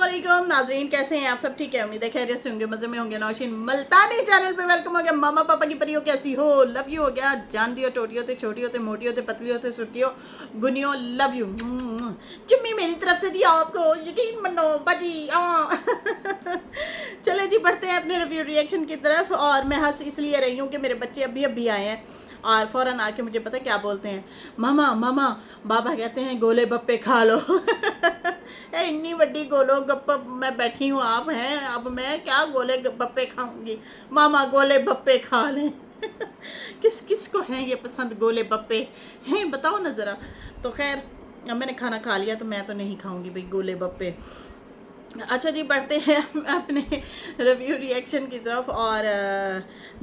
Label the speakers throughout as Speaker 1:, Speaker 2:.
Speaker 1: अस्सलाम नाज़रीन, कैसे हैं आप सब? ठीक है, उम्मीद है खैरियत से होंगे, मज़े में होंगे। नौशीन मल्तानी चैनल पे वेलकम हो गया। मामा पापा की परियों कैसी हो? लव यू हो गया। जान दियो, टोटी होते, छोटी होते, मोटी होते, पतली होते, सुर्खी हो, गुनियो, लव यू। चुम्मी मेरी तरफ से दिया आपको, यकीन मनो बजी। चले जी, बढ़ते हैं अपने रिव्यू रिएक्शन की तरफ। और मैं हंस इसलिए रही हूँ कि मेरे बच्चे अभी अभी आए हैं और फ़ौरन आके मुझे पता क्या बोलते हैं, मामा मामा। बाबा कहते हैं गोले गप्पे खा लो। इतनी बड़ी गोलो गप्पा मैं बैठी हूँ, आप हैं, अब मैं क्या गोले गप्पे खाऊंगी? मामा गोले गप्पे खा लें। किस किस को हैं ये पसंद गोले गप्पे? हैं बताओ ना ज़रा। तो खैर, अब मैंने खाना खा लिया तो मैं तो नहीं खाऊंगी भाई गोले गप्पे। अच्छा जी, बढ़ते हैं अपने रिव्यू रिएक्शन की तरफ। और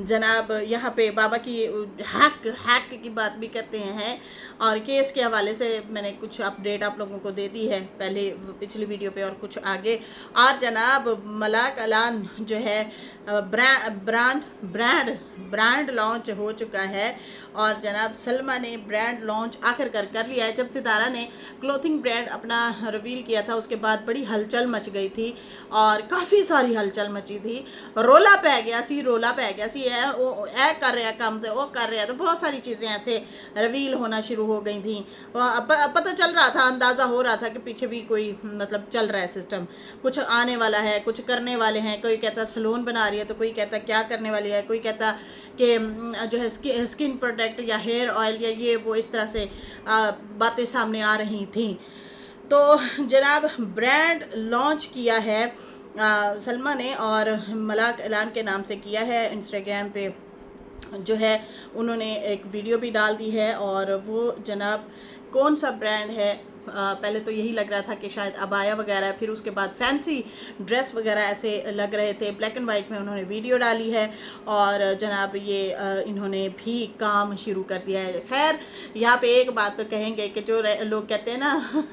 Speaker 1: जनाब यहाँ पे बाबा की हैक हैक की बात भी करते हैं और केस के हवाले से मैंने कुछ अपडेट आप लोगों को दे दी है पहले पिछली वीडियो पे और कुछ आगे। और जनाब मलाक अलान जो है ब्रांड लॉन्च हो चुका है। और जनाब सलमा ने ब्रांड लॉन्च आखिरकार कर लिया है। जब सितारा ने क्लोथिंग ब्रांड अपना रिवील किया था उसके बाद बड़ी हलचल मच गई थी और काफ़ी सारी हलचल मची थी। रोला पै गया सी ए कर रहा काम तो वो कर रहा, तो बहुत सारी चीज़ें ऐसे रिवील होना शुरू हो गई थी। पता चल रहा था, अंदाज़ा हो रहा था कि पीछे भी कोई मतलब चल रहा है सिस्टम, कुछ आने वाला है, कुछ करने वाले हैं। कोई कहता सलून बना रही है तो कोई कहता क्या करने वाली है, कोई कहता कि जो है स्किन प्रोडक्ट या हेयर ऑयल या ये वो, इस तरह से बातें सामने आ रही थी। तो जनाब ब्रांड लॉन्च किया है सलमा ने और मलाक ऐलान के नाम से किया है। इंस्टाग्राम पे जो है उन्होंने एक वीडियो भी डाल दी है। और वो जनाब कौन सा ब्रांड है, पहले तो यही लग रहा था कि शायद अबाया वगैरह, फिर उसके बाद फैंसी ड्रेस वगैरह ऐसे लग रहे थे। ब्लैक एंड वाइट में उन्होंने वीडियो डाली है और जनाब ये इन्होंने भी काम शुरू कर दिया है। खैर, यहाँ पे एक बात तो कहेंगे कि जो लोग कहते हैं ना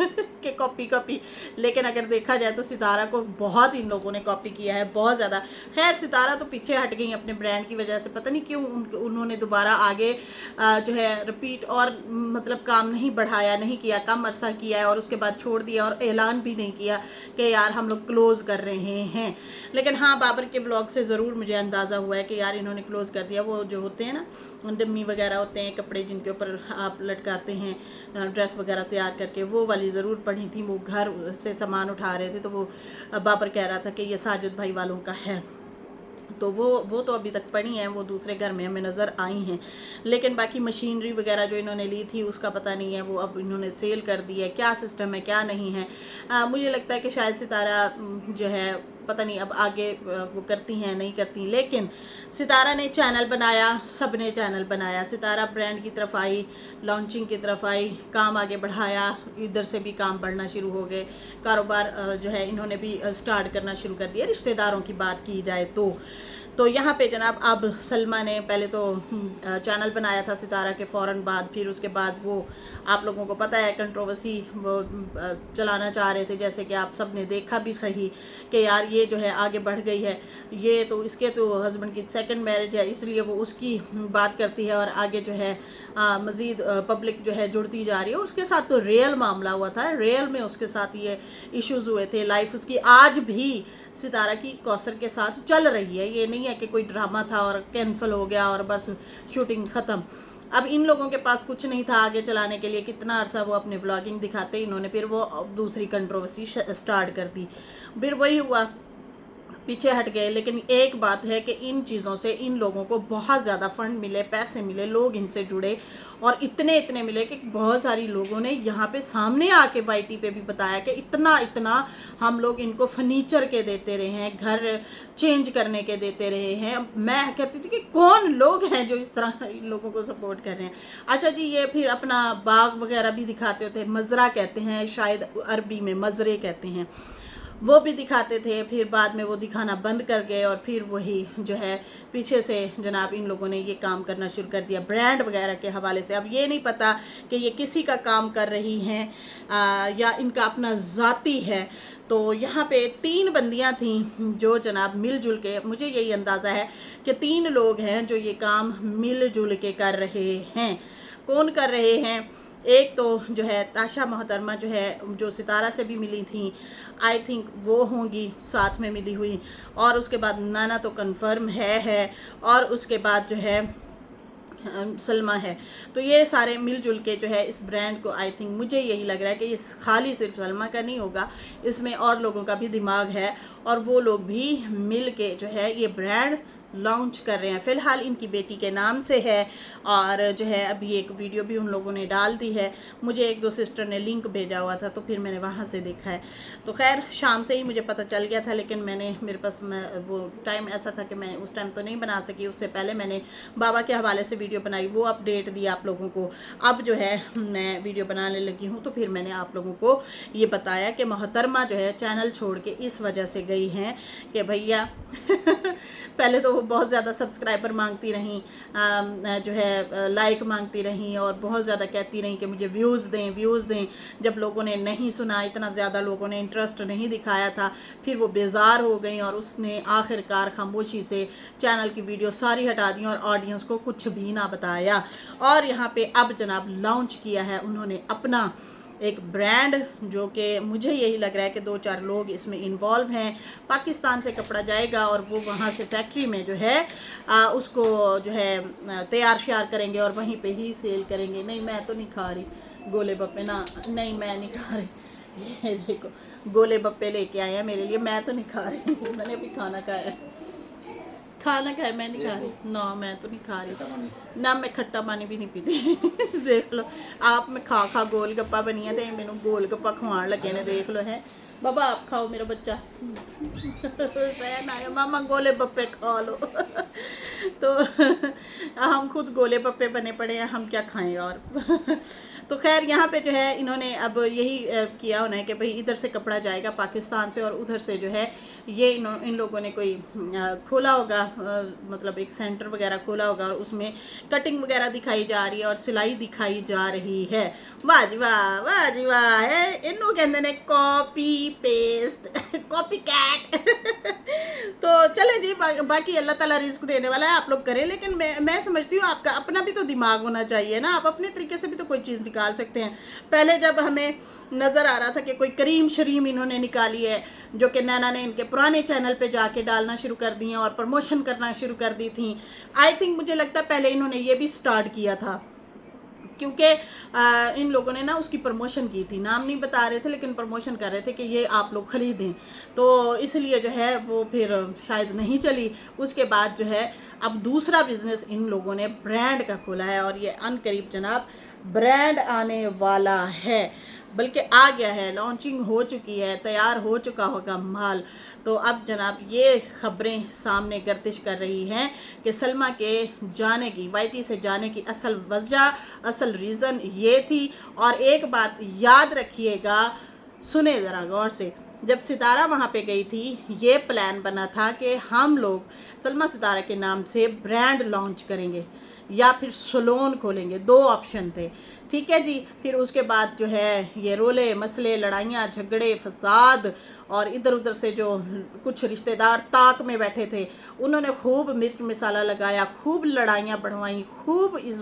Speaker 1: कि कॉपी, लेकिन अगर देखा जाए तो सितारा को बहुत इन लोगों ने कॉपी किया है, बहुत ज़्यादा। खैर, सितारा तो पीछे हट गई अपने ब्रांड की वजह से, पता नहीं क्यों उन्होंने दोबारा आगे जो है रिपीट और मतलब काम नहीं बढ़ाया, नहीं किया, कम अरसा किया है और उसके बाद छोड़ दिया और ऐलान भी नहीं किया कि यार हम लोग क्लोज कर रहे हैं। लेकिन हाँ, बाबर के ब्लॉग से ज़रूर मुझे अंदाज़ा हुआ है कि यार इन्होंने क्लोज कर दिया। वो जो होते हैं ना डम्मी वगैरह होते हैं, कपड़े जिनके ऊपर आप लटकाते हैं ड्रेस वगैरह तैयार करके, वो वाली ज़रूर पड़ी थी। वो घर से सामान उठा रहे थे तो वो बाबर कह रहा था कि ये साजिद भाई वालों का है, तो वो तो अभी तक पड़ी हैं, वो दूसरे घर में हमें नज़र आई हैं। लेकिन बाकी मशीनरी वगैरह जो इन्होंने ली थी उसका पता नहीं है, वो अब इन्होंने सेल कर दी है। क्या सिस्टम है क्या नहीं है, मुझे लगता है कि शायद सितारा जो है पता नहीं अब आगे वो करती हैं नहीं करती। लेकिन सितारा ने चैनल बनाया, सब ने चैनल बनाया, सितारा ब्रांड की तरफ आई, लॉन्चिंग की तरफ आई, काम आगे बढ़ाया, इधर से भी काम बढ़ना शुरू हो गए, कारोबार जो है इन्होंने भी स्टार्ट करना शुरू कर दिया। रिश्तेदारों की बात की जाए तो यहाँ पे जनाब अब सलमा ने पहले तो चैनल बनाया था सितारा के फ़ौरन बाद, फिर उसके बाद वो आप लोगों को पता है कंट्रोवर्सी वो चलाना चाह रहे थे, जैसे कि आप सब ने देखा भी सही कि यार ये जो है आगे बढ़ गई है, ये तो इसके तो हस्बैंड की सेकंड मैरिज है, इसलिए वो उसकी बात करती है और आगे जो है मज़ीद पब्लिक जो है जुड़ती जा रही है। उसके साथ तो रियल मामला हुआ था, रियल में उसके साथ ये इश्यूज़ हुए थे। लाइफ उसकी आज भी सितारा की कौसर के साथ चल रही है, ये नहीं है कि कोई ड्रामा था और कैंसिल हो गया और बस शूटिंग ख़त्म। अब इन लोगों के पास कुछ नहीं था आगे चलाने के लिए, कितना अरसा वो अपने व्लॉगिंग दिखाते, इन्होंने फिर वो दूसरी कंट्रोवर्सी स्टार्ट कर दी, फिर वही हुआ, पीछे हट गए। लेकिन एक बात है कि इन चीज़ों से इन लोगों को बहुत ज़्यादा फंड मिले, पैसे मिले, लोग इनसे जुड़े और इतने मिले कि बहुत सारी लोगों ने यहाँ पे सामने आके वाईटी पे भी बताया कि इतना हम लोग इनको फर्नीचर के देते रहे हैं, घर चेंज करने के देते रहे हैं। मैं कहती थी कि कौन लोग हैं जो इस तरह इन लोगों को सपोर्ट कर रहे हैं। अच्छा जी, ये फिर अपना बाग वगैरह भी दिखाते थे, मजरा कहते हैं शायद, अरबी में मजरे कहते हैं, वो भी दिखाते थे। फिर बाद में वो दिखाना बंद कर गए और फिर वही जो है पीछे से जनाब इन लोगों ने ये काम करना शुरू कर दिया ब्रांड वगैरह के हवाले से। अब ये नहीं पता कि ये किसी का काम कर रही हैं या इनका अपना ज़ाती है। तो यहाँ पे 3 बंदियाँ थीं जो जनाब मिलजुल के, मुझे यही अंदाज़ा है कि 3 लोग हैं जो ये काम मिलजुल के कर रहे हैं। कौन कर रहे हैं? एक तो जो है ताशा मोहतरमा जो है, जो सितारा से भी मिली थी, आई थिंक वो होंगी साथ में मिली हुई, और उसके बाद नाना तो कंफर्म है, और उसके बाद जो है सलमा है। तो ये सारे मिलजुल के जो है इस ब्रांड को, आई थिंक मुझे यही लग रहा है कि ये खाली सिर्फ सलमा का नहीं होगा, इसमें और लोगों का भी दिमाग है, और वो लोग भी मिल के जो है ये ब्रांड लॉन्च कर रहे हैं। फ़िलहाल इनकी बेटी के नाम से है, और जो है अभी एक वीडियो भी उन लोगों ने डाल दी है, मुझे एक दो सिस्टर ने लिंक भेजा हुआ था तो फिर मैंने वहाँ से देखा है। तो खैर शाम से ही मुझे पता चल गया था, लेकिन मेरे पास वो टाइम ऐसा था कि मैं उस टाइम तो नहीं बना सकी। उससे पहले मैंने बाबा के हवाले से वीडियो बनाई, वो अपडेट दिया आप लोगों को। अब जो है मैं वीडियो बनाने लगी हूँ तो फिर मैंने आप लोगों को ये बताया कि मोहतरमा जो है चैनल छोड़ के इस वजह से गई हैं कि भैया पहले तो वो बहुत ज़्यादा सब्सक्राइबर मांगती रहीं, जो है लाइक मांगती रहीं, और बहुत ज़्यादा कहती रहीं कि मुझे व्यूज़ दें। जब लोगों ने नहीं सुना, इतना ज़्यादा लोगों ने इंटरेस्ट नहीं दिखाया था, फिर वो बेजार हो गई और उसने आखिरकार खामोशी से चैनल की वीडियो सारी हटा दी और ऑडियंस को कुछ भी ना बताया। और यहाँ पे अब जनाब लॉन्च किया है उन्होंने अपना एक ब्रांड, जो कि मुझे यही लग रहा है कि 2-4 लोग इसमें इन्वॉल्व हैं। पाकिस्तान से कपड़ा जाएगा और वो वहाँ से फैक्ट्री में जो है उसको जो है तैयार श्यार करेंगे और वहीं पे ही सेल करेंगे। नहीं मैं तो नहीं खा रही गोले गप्पे ना, नहीं मैं नहीं खा रही। ये देखो गोले गप्पे लेके आए हैं मेरे लिए, मैं तो नहीं खा रही। मैंने अभी खाना खाया मैं नहीं खा रही ना, मैं तो नहीं खा रही ना, मैं खट्टा पानी भी नहीं पीती। देख लो आप, मैं खा गोल गप्पा बनी है, मैनू गोल गप्पा खवान लगे ने, देख लो है बाबा आप खाओ मेरा बच्चा। सहन आया मामा गोले बप्पे खा लो। तो हम खुद गोले बप्पे बने पड़े हैं, हम क्या खाएं और। तो खैर यहाँ पे जो है इन्होंने अब यही किया होना है कि भाई इधर से कपड़ा जाएगा पाकिस्तान से, और उधर से जो है ये इन लोगों ने कोई खोला होगा, मतलब एक सेंटर वगैरह खोला होगा, और उसमें कटिंग वगैरह दिखाई जा रही है और सिलाई दिखाई जा रही है। वाह जी वाह है, इनू कहते ने कॉपी पेस्ट कॉपी कैट। तो चले जी, बाकी अल्लाह ताला रिस्क देने वाला है, आप लोग करें, लेकिन मैं समझती हूँ आपका अपना भी तो दिमाग होना चाहिए ना, आप अपने तरीके से भी तो कोई चीज़ निकाल सकते हैं। पहले जब हमें नज़र आ रहा था कि कोई करीम शरीम इन्होंने निकाली है, जो कि नैना ने इनके पुराने चैनल पे जाके डालना शुरू कर दी हैं और प्रमोशन करना शुरू कर दी थी। आई थिंक मुझे लगता है पहले इन्होंने ये भी स्टार्ट किया था, क्योंकि इन लोगों ने ना उसकी प्रमोशन की थी, नाम नहीं बता रहे थे लेकिन प्रमोशन कर रहे थे कि ये आप लोग ख़रीदें, तो इसलिए जो है वो फिर शायद नहीं चली। उसके बाद जो है अब दूसरा बिज़नेस इन लोगों ने ब्रांड का खोला है, और ये अनकरीब जनाब ब्रांड आने वाला है, बल्कि आ गया है, लॉन्चिंग हो चुकी है, तैयार हो चुका होगा माल। तो अब जनाब ये ख़बरें सामने गर्दिश कर रही हैं कि सलमा के जाने की, वाईटी से जाने की असल वजह, असल रीज़न ये थी। और एक बात याद रखिएगा, सुने ज़रा गौर से, जब सितारा वहाँ पे गई थी ये प्लान बना था कि हम लोग सलमा सितारा के नाम से ब्रांड लॉन्च करेंगे या फिर सलोन खोलेंगे, 2 ऑप्शन थे, ठीक है जी। फिर उसके बाद जो है ये रोले मसले, लड़ाइयाँ झगड़े फसाद, और इधर उधर से जो कुछ रिश्तेदार ताक में बैठे थे उन्होंने खूब मिर्च मसाला लगाया, खूब लड़ाइयाँ बढ़वाई, खूब इस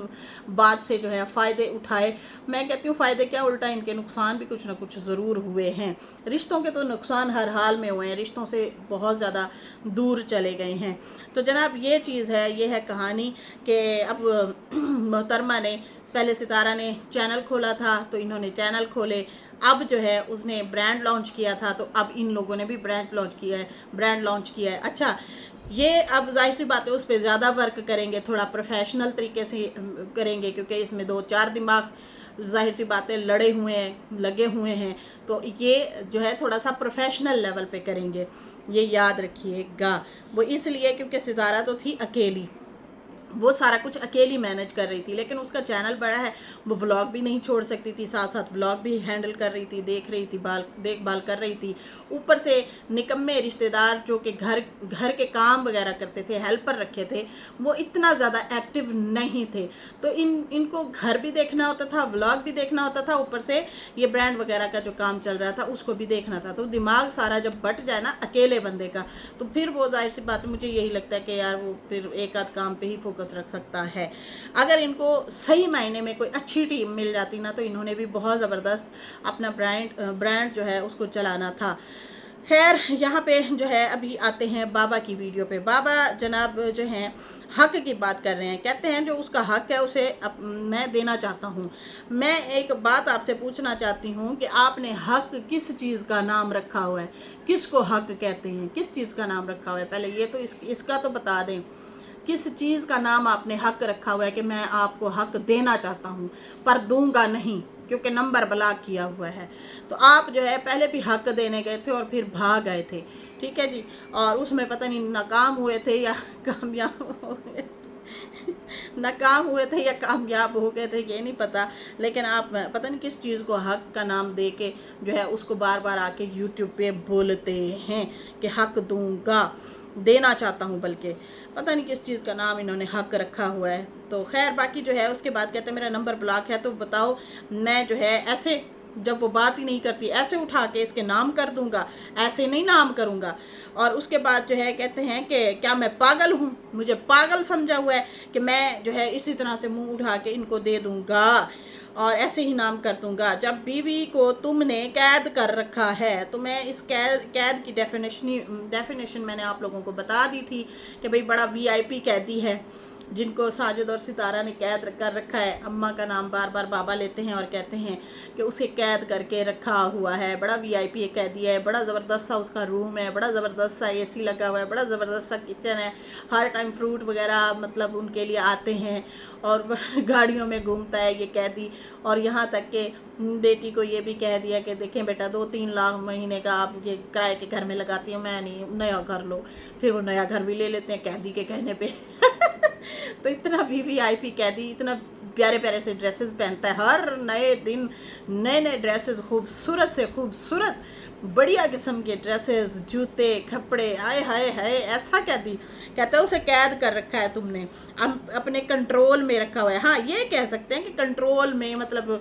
Speaker 1: बात से जो है फ़ायदे उठाए। मैं कहती हूँ फ़ायदे क्या, उल्टा इनके नुकसान भी कुछ ना कुछ ज़रूर हुए हैं। रिश्तों के तो नुकसान हर हाल में हुए हैं, रिश्तों से बहुत ज़्यादा दूर चले गए हैं। तो जनाब ये चीज़ है, ये है कहानी कि अब मोहतरमा ने, पहले सितारा ने चैनल खोला था तो इन्होंने चैनल खोले, अब जो है उसने ब्रांड लॉन्च किया था तो अब इन लोगों ने भी ब्रांड लॉन्च किया है। अच्छा, ये अब जाहिर सी बात है उस पर ज़्यादा वर्क करेंगे, थोड़ा प्रोफेशनल तरीके से करेंगे, क्योंकि इसमें 2-4 दिमाग जाहिर सी बातें लगे हुए हैं, तो ये जो है थोड़ा सा प्रोफेशनल लेवल पे करेंगे, ये याद रखिएगा। वो इसलिए क्योंकि सितारा तो थी अकेली, वो सारा कुछ अकेली मैनेज कर रही थी, लेकिन उसका चैनल बड़ा है, वो व्लॉग भी नहीं छोड़ सकती थी, साथ साथ व्लॉग भी हैंडल कर रही थी, देख रही थी, देखभाल कर रही थी। ऊपर से निकम्मे रिश्तेदार जो कि घर के काम वगैरह करते थे, हेल्पर रखे थे, वो इतना ज़्यादा एक्टिव नहीं थे, तो इनको घर भी देखना होता था, व्लॉग भी देखना होता था, ऊपर से ये ब्रांड वगैरह का जो काम चल रहा था उसको भी देखना था। तो दिमाग सारा जब बट जाए ना अकेले बंदे का, तो फिर वो जाहिर सी बात है, मुझे यही लगता है कि यार वो फिर एक आध काम पे ही फोकस फोकस रख सकता है। अगर इनको सही मायने में कोई अच्छी टीम मिल जाती ना, तो इन्होंने भी बहुत ज़बरदस्त अपना ब्रांड जो है उसको चलाना था। खैर, यहाँ पे जो है अभी आते हैं बाबा की वीडियो पे। बाबा जनाब जो हैं हक की बात कर रहे हैं, कहते हैं जो उसका हक है उसे मैं देना चाहता हूँ। मैं एक बात आपसे पूछना चाहती हूँ कि आपने हक किस चीज़ का नाम रखा हुआ है, किसको हक कहते हैं, किस चीज़ का नाम रखा हुआ है? पहले ये तो इसका तो बता दें, किस चीज़ का नाम आपने हक रखा हुआ है कि मैं आपको हक देना चाहता हूँ पर दूंगा नहीं क्योंकि नंबर ब्लॉक किया हुआ है। तो आप जो है पहले भी हक देने गए थे और फिर भाग गए थे, ठीक है जी, और उसमें पता नहीं नाकाम हुए थे या कामयाब हो गए नाकाम हुए थे या कामयाब हो गए थे, ये नहीं पता। लेकिन आप पता नहीं किस चीज़ को हक का नाम दे के जो है उसको बार बार आके यूट्यूब पे बोलते हैं कि हक दूंगा, देना चाहता हूँ, बल्कि पता नहीं किस चीज़ का नाम इन्होंने हक रखा हुआ है। तो खैर, बाकी जो है उसके बाद कहते हैं मेरा नंबर ब्लॉक है, तो बताओ मैं जो है ऐसे, जब वो बात ही नहीं करती, ऐसे उठा के इसके नाम कर दूंगा, ऐसे नहीं नाम करूंगा। और उसके बाद जो है कहते हैं कि क्या मैं पागल हूँ, मुझे पागल समझा हुआ है कि मैं जो है इसी तरह से मुंह उठा के इनको दे दूंगा और ऐसे ही नाम कर दूंगा। जब बीवी को तुमने कैद कर रखा है, तो मैं इस कैद की डेफिनेशन मैंने आप लोगों को बता दी थी कि भाई बड़ा वीआईपी कैदी है जिनको साजिद और सितारा ने कैद कर रखा है। अम्मा का नाम बार बार बाबा लेते हैं और कहते हैं कि उसे कैद करके रखा हुआ है, बड़ा वीआईपी कैदी है, बड़ा ज़बरदस्त सा उसका रूम है, बड़ा ज़बरदस्त सा एसी लगा हुआ है, बड़ा ज़बरदस्त सा किचन है, हर टाइम फ्रूट वगैरह मतलब उनके लिए आते हैं और गाड़ियों में घूमता है ये कैदी। और यहाँ तक कि बेटी को ये भी कह दिया कि देखें बेटा 2-3 लाख महीने का आप ये किराए के घर में लगाती हो, मैं नहीं, नया घर लो। फिर वो नया घर भी ले लेते हैं कैदी के कहने पे तो इतना वीवीआईपी कैदी इतना प्यारे प्यारे से ड्रेसेस पहनता है, हर नए दिन नए नए ड्रेसेस, खूबसूरत से खूबसूरत बढ़िया किस्म के ड्रेसेस, जूते, कपड़े, आए हाय हाय, ऐसा कैदी। कहता है उसे कैद कर रखा है तुमने, अपने कंट्रोल में रखा हुआ है। हाँ, ये कह सकते हैं कि कंट्रोल में मतलब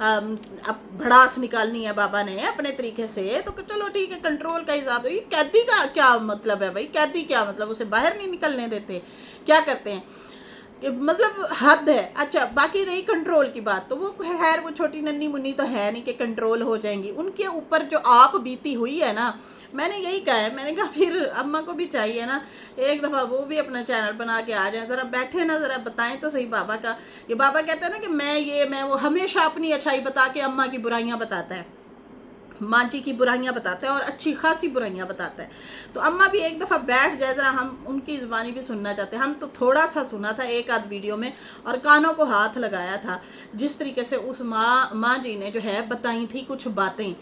Speaker 1: अब भड़ास निकालनी है बाबा ने अपने तरीके से, तो चलो ठीक है, कंट्रोल का हिसाब है। कैदी का क्या मतलब है भाई, कैदी क्या मतलब, उसे बाहर नहीं निकलने देते, क्या करते हैं, मतलब हद है। अच्छा, बाकी रही कंट्रोल की बात, तो वो खैर वो छोटी नन्ही मुन्नी तो है नहीं कि कंट्रोल हो जाएंगी। उनके ऊपर जो आप बीती हुई है ना, मैंने यही कहा है, मैंने कहा फिर अम्मा को भी चाहिए ना एक दफ़ा वो भी अपना चैनल बना के आ जाए, ज़रा बैठे ना, ज़रा बताएं तो सही बाबा का। ये बाबा कहते हैं ना कि मैं वो हमेशा अपनी अच्छाई बता के अम्मा की बुराइयां बताता है, माँ जी की बुराइयां बताता है और अच्छी खासी बुराइयां बताता है। तो अम्मा भी एक दफ़ा बैठ जाए, ज़रा हम उनकी ज़ुबानी भी सुनना चाहते हैं। हम तो थोड़ा सा सुना था एक आध वीडियो में और कानों को हाथ लगाया था, जिस तरीके से उस माँ जी ने जो है बताई थी कुछ बातें,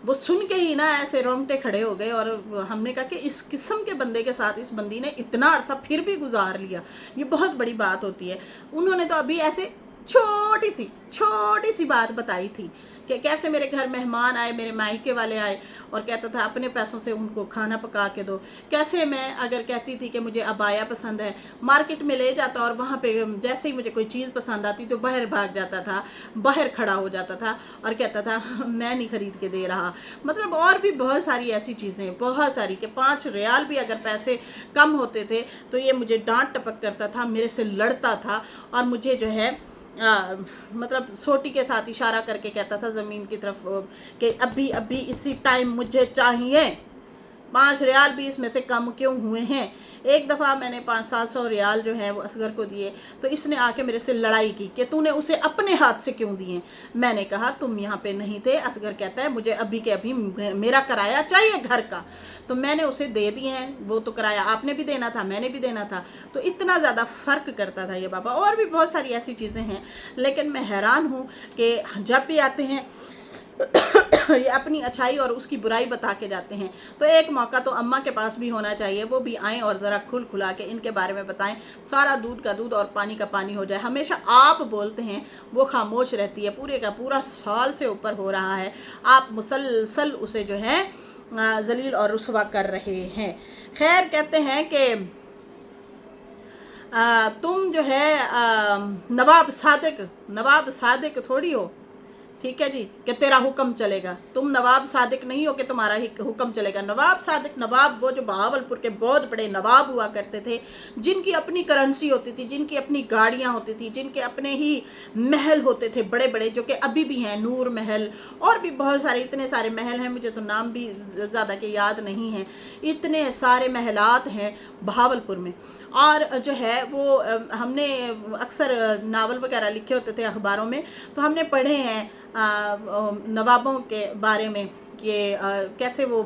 Speaker 1: वो सुन के ही ना ऐसे रोंगटे खड़े हो गए। और हमने कहा कि इस किस्म के बंदे के साथ इस बंदी ने इतना अरसा फिर भी गुजार लिया, ये बहुत बड़ी बात होती है। उन्होंने तो अभी ऐसे छोटी सी बात बताई थी कि कैसे मेरे घर मेहमान आए, मेरे मायके वाले आए और कहता था अपने पैसों से उनको खाना पका के दो। कैसे मैं अगर कहती थी कि मुझे अबाया पसंद है, मार्केट में ले जाता और वहाँ पे जैसे ही मुझे कोई चीज़ पसंद आती तो बाहर भाग जाता था, बाहर खड़ा हो जाता था और कहता था मैं नहीं खरीद के दे रहा। मतलब और भी बहुत सारी ऐसी चीज़ें, बहुत सारी, कि 5 रियाल भी अगर पैसे कम होते थे तो ये मुझे डांट टपक करता था, मेरे से लड़ता था और मुझे जो है मतलब सोटी के साथ इशारा करके कहता था ज़मीन की तरफ कि अभी अभी इसी टाइम मुझे चाहिए, 5 रियाल भी इसमें से कम क्यों हुए हैं। एक दफ़ा मैंने 500-700 रियाल जो है वो असगर को दिए, तो इसने आके मेरे से लड़ाई की कि तूने उसे अपने हाथ से क्यों दिए। मैंने कहा तुम यहाँ पे नहीं थे। असगर कहता है मुझे अभी के अभी मेरा किराया चाहिए घर का, तो मैंने उसे दे दिए हैं। वो तो किराया आपने भी देना था, मैंने भी देना था, तो इतना ज़्यादा फ़र्क करता था ये बाबा। और भी बहुत सारी ऐसी चीज़ें हैं, लेकिन मैं हैरान हूँ कि जब भी आते हैं ये अपनी अच्छाई और उसकी बुराई बता के जाते हैं। तो एक मौका तो अम्मा के पास भी होना चाहिए, वो भी आएँ और ज़रा खुल खुला के इनके बारे में बताएं, सारा दूध का दूध और पानी का पानी हो जाए। हमेशा आप बोलते हैं, वो खामोश रहती है। पूरे का पूरा साल से ऊपर हो रहा है, आप मुसलसल उसे जो है जलील और रुसवा कर रहे हैं। खैर, कहते हैं कि तुम जो है नवाब सादिक थोड़ी हो, ठीक है जी, कि तेरा हुक्म चलेगा। तुम नवाब सादिक नहीं हो कि तुम्हारा ही हुक्म चलेगा। नवाब सादिक नवाब वो जो बहावलपुर के बहुत बड़े नवाब हुआ करते थे, जिनकी अपनी करेंसी होती थी, जिनकी अपनी गाड़ियां होती थी, जिनके अपने ही महल होते थे बड़े बड़े, जो कि अभी भी हैं, नूर महल और भी बहुत सारे, इतने सारे महल हैं, मुझे तो नाम भी ज़्यादा के याद नहीं है। इतने सारे महलात हैं बहावलपुर में। और जो है वो हमने अक्सर नावल वगैरह लिखे होते थे अखबारों में, तो हमने पढ़े हैं नवाबों के बारे में कि कैसे वो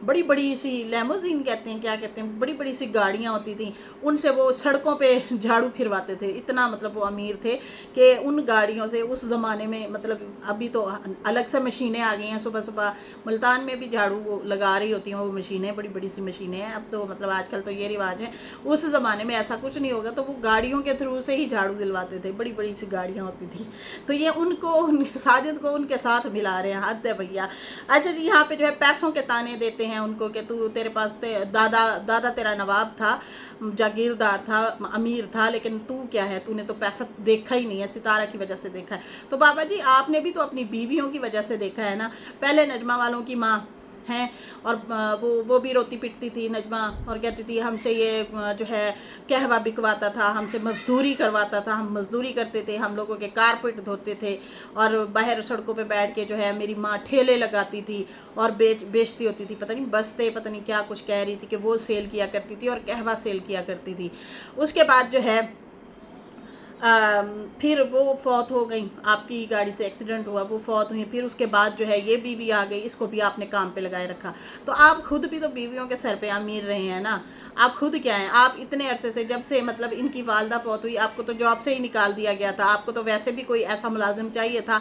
Speaker 1: बड़ी बड़ी सी लैमोजीन कहते हैं, क्या कहते हैं, बड़ी बड़ी सी गाड़ियाँ होती थी, उनसे वो सड़कों पे झाड़ू फिरवाते थे। इतना मतलब वो अमीर थे कि उन गाड़ियों से उस ज़माने में, मतलब अभी तो अलग से मशीनें आ गई हैं, सुबह सुबह मुल्तान में भी झाड़ू वो लगा रही होती हैं वो मशीनें, बड़ी बड़ी सी मशीनें हैं अब तो, मतलब आजकल तो ये रिवाज है। उस ज़माने में ऐसा कुछ नहीं होगा, तो वो गाड़ियों के थ्रू से ही झाड़ू दिलवाते थे, बड़ी बड़ी सी गाड़ियाँ होती थी। तो ये उनको साजिद को उनके साथ मिला रहे हैं, हद है भैया। अच्छा जी, यहाँ पे जो है पैसों के ताने देते हैं उनको कि तू, तेरे पास दादा दादा तेरा नवाब था, जागीरदार था, अमीर था, लेकिन तू क्या है, तूने तो पैसा देखा ही नहीं है, सितारा की वजह से देखा है। तो बाबा जी आपने भी तो अपनी बीवियों की वजह से देखा है ना। पहले नजमा वालों की माँ हैं, और वो भी रोती पिटती थी नजमा, और कहती थी हमसे ये जो है कहवा बिकवाता था, हमसे मजदूरी करवाता था, हम मजदूरी करते थे, हम लोगों के कारपेट धोते थे, और बाहर सड़कों पे बैठ के जो है मेरी माँ ठेले लगाती थी और बेचती होती थी, पता नहीं बस्ते, पता नहीं क्या कुछ कह रही थी कि वो सेल किया करती थी और कहवा सेल किया करती थी। उसके बाद जो है फिर वो फौत हो गई, आपकी गाड़ी से एक्सीडेंट हुआ, वो फौत हुई, फिर उसके बाद जो है ये बीवी आ गई, इसको भी आपने काम पे लगाए रखा। तो आप खुद भी तो बीवियों के सर पे अमीर रहे हैं ना। आप खुद क्या हैं, आप इतने अरसे से, जब से मतलब इनकी वालदा फौत हुई, आपको तो जॉब से ही निकाल दिया गया था। आपको तो वैसे भी कोई ऐसा मुलाजिम चाहिए था,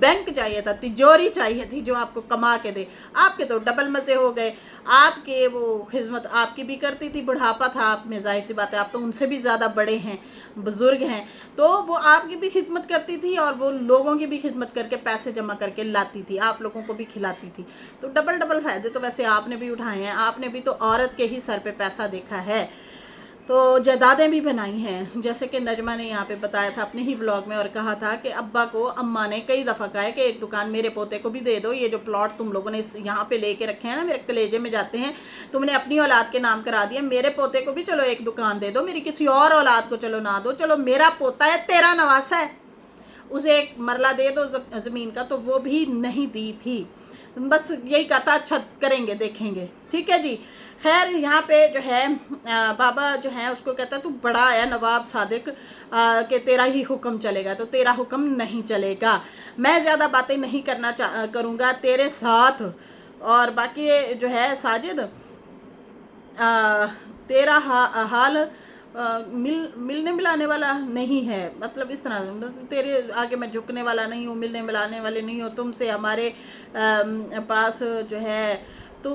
Speaker 1: बैंक चाहिए था, तिजोरी चाहिए थी जो आपको कमा के दे। आपके तो डबल मजे हो गए। आपके वो खिदमत आपकी भी करती थी, बुढ़ापा था आप में, जाहिर सी बात है, आप तो उनसे भी ज़्यादा बड़े हैं, बुजुर्ग हैं, तो वो आपकी भी खिदमत करती थी और वो लोगों की भी खिदमत करके पैसे जमा करके लाती थी, आप लोगों को भी खिलाती थी। तो डबल डबल फायदे तो वैसे आपने भी उठाए हैं। आपने भी तो औरत के ही सर पे पैसा देखा है, तो जायदादें भी बनाई हैं। जैसे कि नजमा ने यहाँ पे बताया था अपने ही व्लॉग में, और कहा था कि अब्बा को अम्मा ने कई दफ़ा कहा है कि एक दुकान मेरे पोते को भी दे दो, ये जो प्लॉट तुम लोगों ने यहाँ पे लेके रखे हैं ना, मेरे कलेजे में जाते हैं, तुमने अपनी औलाद के नाम करा दिया, मेरे पोते को भी चलो एक दुकान दे दो, मेरी किसी और औलाद को चलो ना दो, चलो मेरा पोता है, तेरा नवासा है, उसे एक मरला दे दो ज़मीन का। तो वो भी नहीं दी थी, बस यही कहा था अच्छा करेंगे देखेंगे। ठीक है जी। खैर यहाँ पे जो है बाबा जो है उसको कहता है तू बड़ा आया नवाब सादिक कि तेरा ही हुक्म चलेगा, तो तेरा हुक्म नहीं चलेगा। मैं ज़्यादा बातें नहीं करना करूँगा तेरे साथ, और बाकी जो है साजिद तेरा हाल मिलने मिलाने वाला नहीं है, मतलब इस तरह, मतलब तेरे आगे मैं झुकने वाला नहीं हूँ, मिलने मिलाने वाले नहीं हो तुमसे। हमारे पास जो है तो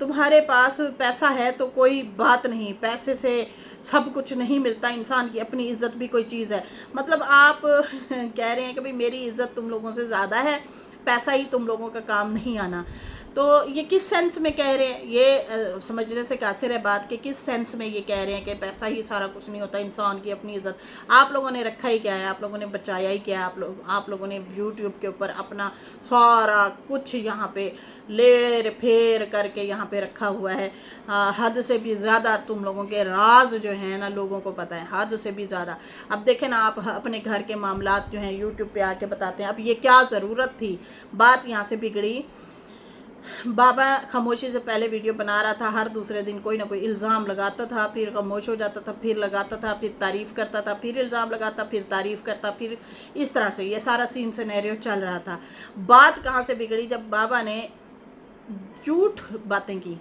Speaker 1: तुम्हारे पास पैसा है तो कोई बात नहीं, पैसे से सब कुछ नहीं मिलता, इंसान की अपनी इज्जत भी कोई चीज़ है। मतलब आप कह रहे हैं कि भाई मेरी इज्जत तुम लोगों से ज़्यादा है, पैसा ही तुम लोगों का काम नहीं आना। तो ये किस सेंस में कह रहे हैं, ये समझने से कासिर है बात कि किस सेंस में ये कह रहे हैं कि पैसा ही सारा कुछ नहीं होता, इंसान की अपनी इज्जत। आप लोगों ने रखा ही क्या है, आप लोगों ने बचाया ही क्या है, आप लोगों ने यूट्यूब के ऊपर अपना सारा कुछ यहाँ पे लेर फेर करके यहाँ पे रखा हुआ है। हद से भी ज़्यादा तुम लोगों के राज जो है ना लोगों को पता है, हद से भी ज़्यादा। अब देखें ना, आप अपने घर के मामलात जो हैं यूट्यूब पे आके बताते हैं। अब ये क्या ज़रूरत थी, बात यहाँ से बिगड़ी। बाबा खामोशी से पहले वीडियो बना रहा था, हर दूसरे दिन कोई ना कोई इल्ज़ाम लगाता था, फिर खामोश हो जाता था, फिर लगाता था, फिर तारीफ़ करता था, फिर इल्ज़ाम लगाता, फिर तारीफ़ करता, फिर इस तरह से ये सारा सीन सिनेरियो चल रहा था। बात कहाँ से बिगड़ी, जब बाबा ने झूठ बातें की,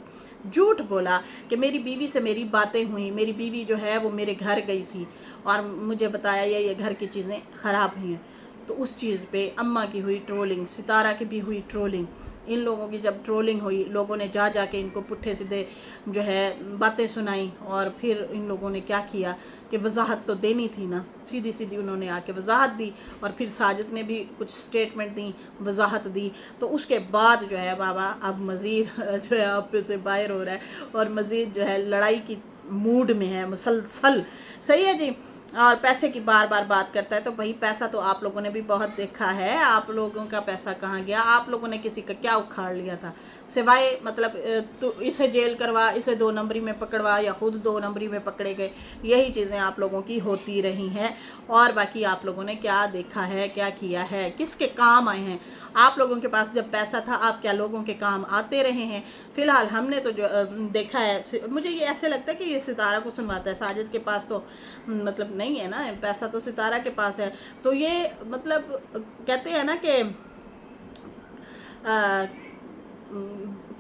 Speaker 1: झूठ बोला कि मेरी बीवी से मेरी बातें हुई, मेरी बीवी जो है वो मेरे घर गई थी और मुझे बताया ये घर की चीज़ें ख़राब हुई हैं। तो उस चीज़ पे अम्मा की हुई ट्रोलिंग, सितारा की भी हुई ट्रोलिंग। इन लोगों की जब ट्रोलिंग हुई, लोगों ने जा के इनको पुट्ठे सीधे जो है बातें सुनाई, और फिर इन लोगों ने क्या किया कि वजाहत तो देनी थी ना, सीधी सीधी उन्होंने आके वजाहत दी, और फिर साजिद ने भी कुछ स्टेटमेंट दी, वजाहत दी। तो उसके बाद जो है बाबा अब मज़ीद जो है आप से बाहर हो रहा है, और मज़ीद जो है लड़ाई की मूड में है मुसलसल। सही है जी। और पैसे की बार बार बात करता है। तो भाई पैसा तो आप लोगों ने भी बहुत देखा है, आप लोगों का पैसा कहाँ गया, आप लोगों ने किसी का क्या उखाड़ लिया था, सिवाय मतलब तो इसे जेल करवा, इसे 2 नंबरी में पकड़वा, या खुद 2 नंबरी में पकड़े गए, यही चीज़ें आप लोगों की होती रही हैं। और बाकी आप लोगों ने क्या देखा है, क्या किया है, किसके काम आए हैं। आप लोगों के पास जब पैसा था, आप क्या लोगों के काम आते रहे हैं। फिलहाल हमने तो जो देखा है, मुझे ये ऐसे लगता है कि ये सितारा को सुनवाता है। साजिद के पास तो मतलब नहीं है ना पैसा, तो सितारा के पास है। तो ये मतलब कहते हैं ना कि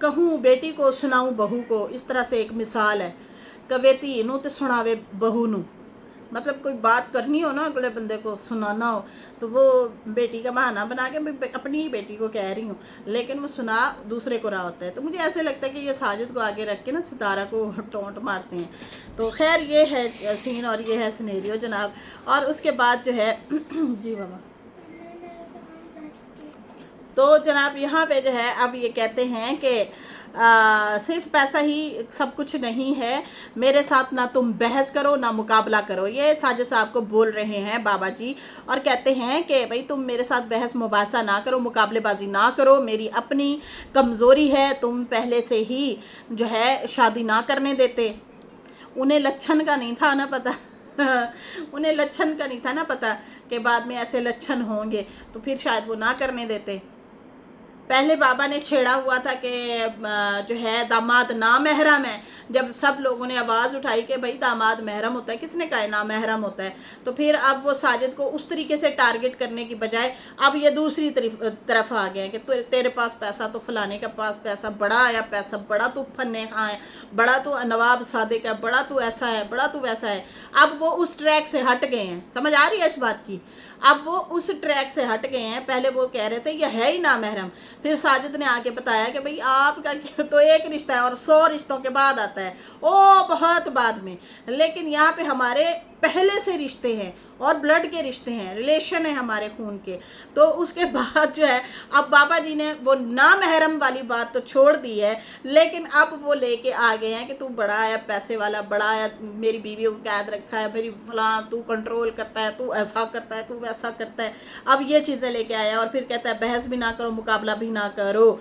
Speaker 1: कहूँ बेटी को सुनाऊँ बहू को, इस तरह से एक मिसाल है। कवेती नू तो सुनावे बहू नू, मतलब कोई बात करनी हो ना, अगले बंदे को सुनाना हो, तो वो बेटी का बहाना बना के मैं अपनी ही बेटी को कह रही हूँ, लेकिन वो सुना दूसरे को रहा होता है। तो मुझे ऐसे लगता है कि ये साजिद को आगे रख के ना सितारा को टोंट मारते हैं। तो खैर ये है सीन और ये है सिनेरियो जनाब। और उसके बाद जो है जी मामा, तो जनाब यहाँ पे जो है अब ये कहते हैं कि सिर्फ पैसा ही सब कुछ नहीं है, मेरे साथ ना तुम बहस करो ना मुकाबला करो। ये साजिद साहब को बोल रहे हैं बाबा जी, और कहते हैं कि भाई तुम मेरे साथ बहस मुबासा ना करो, मुकाबलेबाजी ना करो, मेरी अपनी कमज़ोरी है, तुम पहले से ही जो है शादी ना करने देते। उन्हें लक्षण का नहीं था ना पता उन्हें लक्षण का नहीं था ना पता कि बाद में ऐसे लक्षण होंगे, तो फिर शायद वो ना करने देते। पहले बाबा ने छेड़ा हुआ था कि जो है दामाद ना महरम है, जब सब लोगों ने आवाज़ उठाई कि भाई दामाद महरम होता है, किसने कहा ना महरम होता है। तो फिर अब वो साजिद को उस तरीके से टारगेट करने की बजाय अब ये दूसरी तरफ आ गए हैं कि तेरे पास पैसा, तो फलाने के पास पैसा बड़ा आया, पैसा बड़ा तू फन्ने खां है, बड़ा तू नवाब सादिक है, बड़ा तू ऐसा है, बड़ा तू वैसा है। अब वो उस ट्रैक से हट गए हैं, समझ आ रही है इस बात की। अब वो उस ट्रैक से हट गए हैं। पहले वो कह रहे थे ये है ही ना महरम, फिर साजिद ने आके बताया कि भाई आपका तो एक रिश्ता है और 100 रिश्तों के बाद आता है, ओ बहुत बाद में, लेकिन यहाँ पे हमारे पहले से रिश्ते हैं और ब्लड के रिश्ते हैं, रिलेशन है हमारे खून के। तो उसके बाद जो है अब बाबा जी ने वो ना महरम वाली बात तो छोड़ दी है, लेकिन अब वो लेके आ गए हैं कि तू बड़ा है, पैसे वाला बड़ा है, मेरी बीवी को कैद रखा है, मेरी फलां तू कंट्रोल करता है, तू ऐसा करता है, तू वैसा करता है। अब ये चीज़ें लेके आया और फिर कहता है बहस भी ना करो, मुकाबला भी ना करो।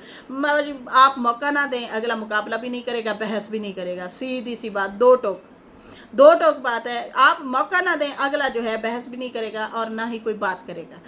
Speaker 1: आप मौका ना दें, अगला मुकाबला भी नहीं करेगा, बहस भी नहीं करेगा। सीधी सी बात, दो टोक बात है। आप मौका ना दें, अगला जो है बहस भी नहीं करेगा और ना ही कोई बात करेगा।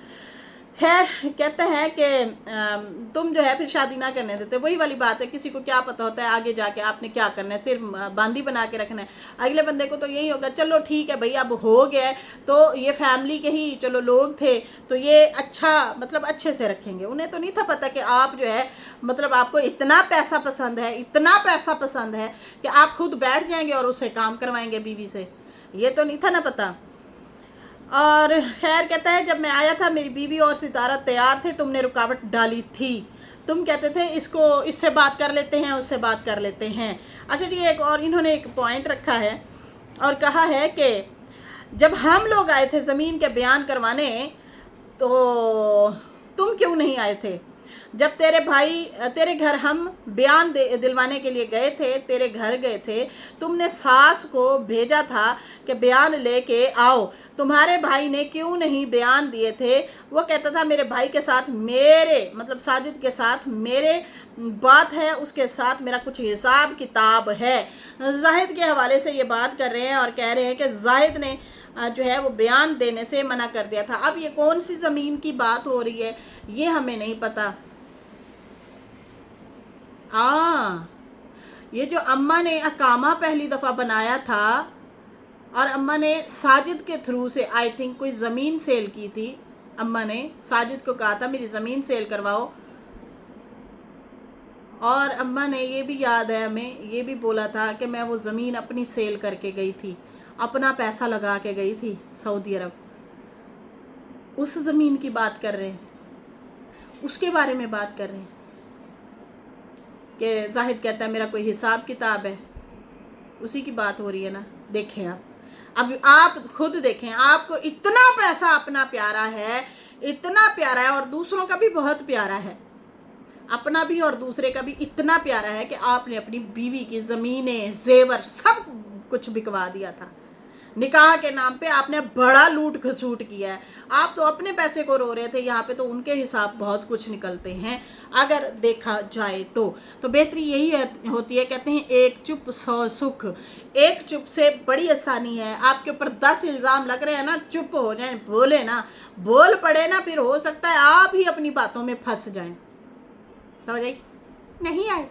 Speaker 1: खैर कहते हैं कि तुम जो है फिर शादी ना करने देते। वही वाली बात है, किसी को क्या पता होता है आगे जाके आपने क्या करना है, सिर्फ बांदी बना के रखना है। अगले बंदे को तो यही होगा चलो ठीक है भाई अब हो गया, तो ये फैमिली के ही चलो लोग थे, तो ये अच्छा मतलब अच्छे से रखेंगे। उन्हें तो नहीं था पता कि आप जो है मतलब आपको इतना पैसा पसंद है, इतना पैसा पसंद है कि आप खुद बैठ जाएंगे और उससे काम करवाएंगे बीवी से। ये तो नहीं था ना पता। और खैर कहता है जब मैं आया था मेरी बीवी और सितारा तैयार थे, तुमने रुकावट डाली थी। तुम कहते थे इसको इससे बात कर लेते हैं, उससे बात कर लेते हैं। अच्छा जी, एक और इन्होंने एक पॉइंट रखा है और कहा है कि जब हम लोग आए थे ज़मीन के बयान करवाने, तो तुम क्यों नहीं आए थे? जब तेरे घर हम बयान दिलवाने के लिए गए थे, तेरे घर गए थे, तुमने सास को भेजा था कि बयान लेके आओ। तुम्हारे भाई ने क्यों नहीं बयान दिए थे? वो कहता था मेरे भाई के साथ, मेरे मतलब साजिद के साथ मेरे बात है, उसके साथ मेरा कुछ हिसाब किताब है। जाहिद के हवाले से ये बात कर रहे हैं और कह रहे हैं कि जाहिद ने जो है वो बयान देने से मना कर दिया था। अब ये कौन सी ज़मीन की बात हो रही है ये हमें नहीं पता। ये जो अम्मा ने अकामा पहली दफ़ा बनाया था और अम्मा ने साजिद के थ्रू से आई थिंक कोई ज़मीन सेल की थी। अम्मा ने साजिद को कहा था मेरी ज़मीन सेल करवाओ, और अम्मा ने ये भी याद है हमें, ये भी बोला था कि मैं वो ज़मीन अपनी सेल करके गई थी, अपना पैसा लगा के गई थी सऊदी अरब। उस ज़मीन की बात कर रहे हैं, उसके बारे में बात कर रहे हैं कि जाहिद कहता है मेरा कोई हिसाब किताब है, उसी की बात हो रही है ना। देखें अब आप खुद देखें, आपको इतना पैसा अपना प्यारा है, इतना प्यारा है, और दूसरों का भी बहुत प्यारा है, अपना भी और दूसरे का भी इतना प्यारा है कि आपने अपनी बीवी की ज़मीनें, जेवर सब कुछ बिकवा दिया था। निकाह के नाम पे आपने बड़ा लूट खसूट किया है। आप तो अपने पैसे को रो रहे थे, यहाँ पे तो उनके हिसाब बहुत कुछ निकलते हैं अगर देखा जाए तो बेहतरी यही होती है। कहते हैं एक चुप 100 सुख। एक चुप से बड़ी आसानी है। आपके ऊपर 10 इल्ज़ाम लग रहे हैं ना, चुप हो जाए, बोले ना, बोल पड़े ना, फिर हो सकता है आप ही अपनी बातों में फंस जाएं। समझ आई? नहीं आई,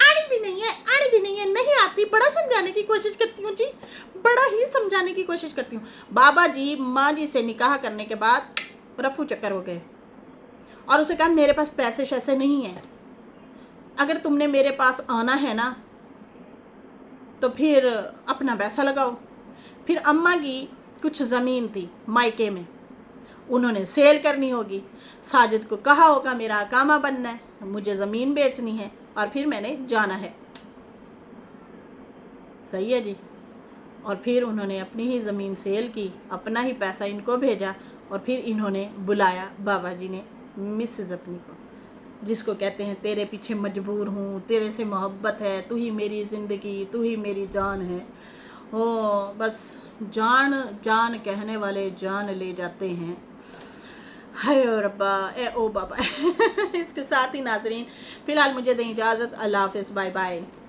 Speaker 1: आड़ी भी नहीं है, आड़ी भी नहीं है, नहीं आती। बड़ा समझाने की कोशिश करती हूँ जी, बड़ा ही समझाने की कोशिश करती हूँ। बाबा जी माँ जी से निकाह करने के बाद रफू चक्कर हो गए और उसे कहा मेरे पास पैसे शैसे नहीं है, अगर तुमने मेरे पास आना है ना तो फिर अपना पैसा लगाओ। फिर अम्मा की कुछ ज़मीन थी मायके में, उन्होंने सेल करनी होगी। साजिद को कहा होगा मेरा अकामा बनना है, मुझे ज़मीन बेचनी है और फिर मैंने जाना है। सही है जी। और फिर उन्होंने अपनी ही ज़मीन सेल की, अपना ही पैसा इनको भेजा और फिर इन्होंने बुलाया बाबा जी ने मिसेज़ अपनी को, जिसको कहते हैं तेरे पीछे मजबूर हूँ, तेरे से मोहब्बत है, तू ही मेरी ज़िंदगी, तू ही मेरी जान है। ओ बस जान जान कहने वाले जान ले जाते हैं। हाय ओ रब्बा, ए ओ बाबा। इसके साथ ही नाज़रीन फ़िलहाल मुझे दें इजाज़त। अल्लाह हाफ़िज़, बाय बाय।